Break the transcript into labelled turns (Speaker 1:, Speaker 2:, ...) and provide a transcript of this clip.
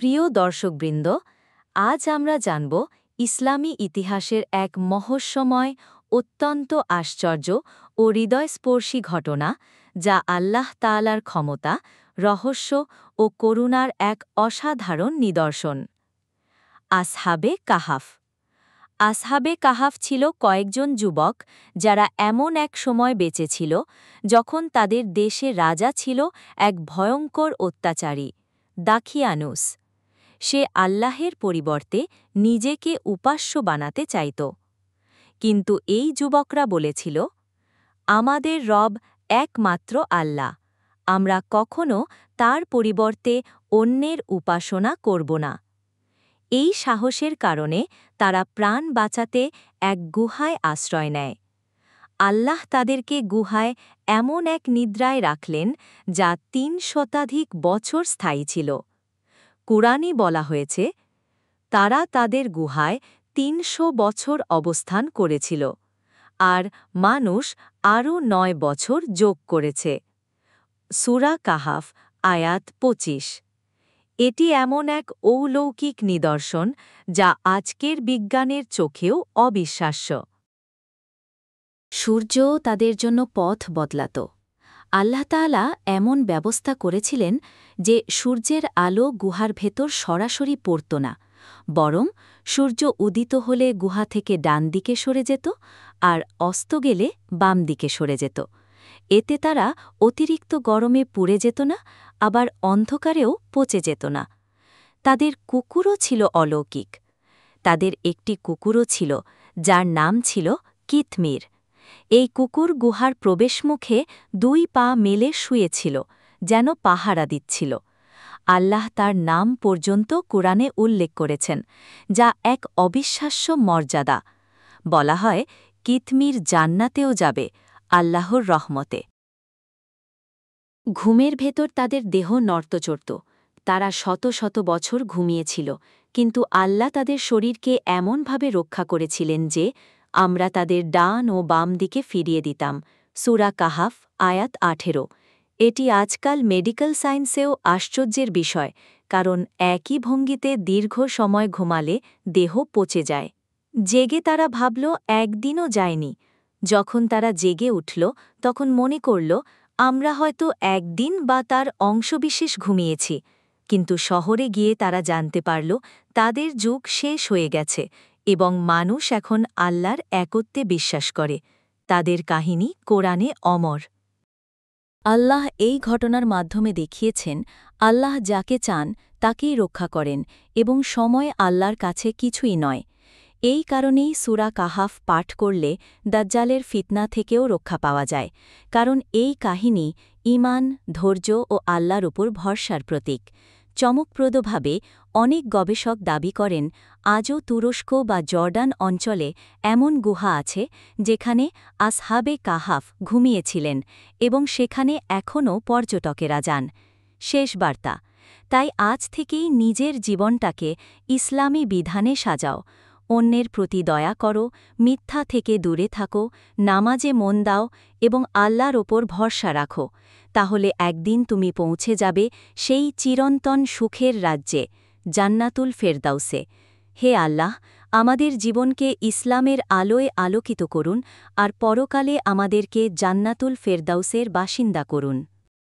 Speaker 1: প্রিয় দর্শকবৃন্দ, আজ আমরা জানব ইসলামী ইতিহাসের এক মহস্যময়, অত্যন্ত আশ্চর্য ও হৃদয়স্পর্শী ঘটনা, যা আল্লাহ তাআলার ক্ষমতা, রহস্য ও করুণার এক অসাধারণ নিদর্শন। আসহাবে কাহাফ। আসহাবে কাহাফ ছিল কয়েকজন যুবক যারা এমন এক সময় বেঁচেছিল যখন তাদের দেশে রাজা ছিল এক ভয়ঙ্কর অত্যাচারী, দাখিয়ানুস। সে আল্লাহের পরিবর্তে নিজেকে উপাস্য বানাতে চাইত। কিন্তু এই যুবকরা বলেছিল, আমাদের রব একমাত্র আল্লাহ, আমরা কখনো তার পরিবর্তে অন্যের উপাসনা করব না। এই সাহসের কারণে তারা প্রাণ বাঁচাতে এক গুহায় আশ্রয় নেয়। আল্লাহ তাদেরকে গুহায় এমন এক নিদ্রায় রাখলেন যা ৩ শতাধিক বছর স্থায়ী ছিল। কুরআনে বলা হয়েছে, তারা তাদের গুহায় ৩০০ বছর অবস্থান করেছিল, আর মানুষ আরও ৯ বছর যোগ করেছে। সূরা কাহাফ, আয়াত ২৫। এটি এমন এক অলৌকিক নিদর্শন যা আজকের বিজ্ঞানের চোখেও অবিশ্বাস্য। সূর্যও তাদের জন্য পথ বদলাত। আল্লাহ তাআলা এমন ব্যবস্থা করেছিলেন যে সূর্যের আলো গুহার ভেতর সরাসরি পড়ত না, বরং সূর্য উদিত হলে গুহা থেকে ডান দিকে সরে যেত আর অস্ত গেলে বাম দিকে সরে যেত। এতে তারা অতিরিক্ত গরমে পুড়ে যেত না, আবার অন্ধকারেও পচে যেত না। তাদের কুকুরও ছিল অলৌকিক। তাদের একটি কুকুরও ছিল যার নাম ছিল কিতমির। এই কুকুর গুহার প্রবেশমুখে ২ পা মেলে শুয়েছিল, যেন পাহারা দিচ্ছিল। আল্লাহ তার নাম পর্যন্ত কুরআনে উল্লেখ করেছেন, যা এক অবিশ্বাস্য মর্যাদা। বলা হয়, কিতমির জান্নাতেও যাবে আল্লাহর রহমতে। ঘুমের ভেতর তাদের দেহ নড়ত-চড়ত। তারা শত শত বছর ঘুমিয়েছিল, কিন্তু আল্লাহ তাদের শরীরকে এমনভাবে রক্ষা করেছিলেন যে আমরা তাদের ডান ও বাম দিকে ফিরিয়ে দিতাম। সূরা কাহাফ, আয়াত ১৮। এটি আজকাল মেডিকেল সায়েন্সেও আশ্চর্যের বিষয়, কারণ একই ভঙ্গিতে দীর্ঘ সময় ঘুমালে দেহ পচে যায়। জেগে তারা ভাবল একদিনও যায়নি। যখন তারা জেগে উঠল, তখন মনে করল আমরা হয়তো একদিন বা তার অংশবিশেষ ঘুমিয়েছি। কিন্তু শহরে গিয়ে তারা জানতে পারল তাদের যুগ শেষ হয়ে গেছে এবং মানুষ এখন আল্লাহর একত্বে বিশ্বাস করে। তাদের কাহিনী কোরআনে অমর। আল্লাহ এই ঘটনার মাধ্যমে দেখিয়েছেন, আল্লাহ যাকে চান তাকেই রক্ষা করেন এবং সময় আল্লাহর কাছে কিছুই নয়। এই কারণেই সূরা কাহাফ পাঠ করলে দাজ্জালের ফিতনা থেকেও রক্ষা পাওয়া যায়, কারণ এই কাহিনী ঈমান, ধৈর্য ও আল্লাহর উপর ভরসার প্রতীক। চমকপ্রদভাবে অনেক গবেষক দাবি করেন, আজও তুরস্ক বা জর্ডান অঞ্চলে এমন গুহা আছে যেখানে আসহাবে কাহাফ ঘুমিয়েছিলেন এবং সেখানে এখনও পর্যটকেরা যান। শেষ বার্তা, তাই আজ থেকেই নিজের জীবনটাকে ইসলামী বিধানে সাজাও। অন্যের প্রতি দয়া করো, মিথ্যা থেকে দূরে থাকো, নামাজে মন দাও এবং আল্লাহর ওপর ভরসা রাখো। তাহলে একদিন তুমি পৌঁছে যাবে সেই চিরন্তন সুখের রাজ্যে, জান্নাতুল ফেরদাউসে। হে আল্লাহ, আমাদের জীবনকে ইসলামের আলোয় আলোকিত করুন আর পরকালে আমাদেরকে জান্নাতুল ফেরদাউসের বাসিন্দা করুন।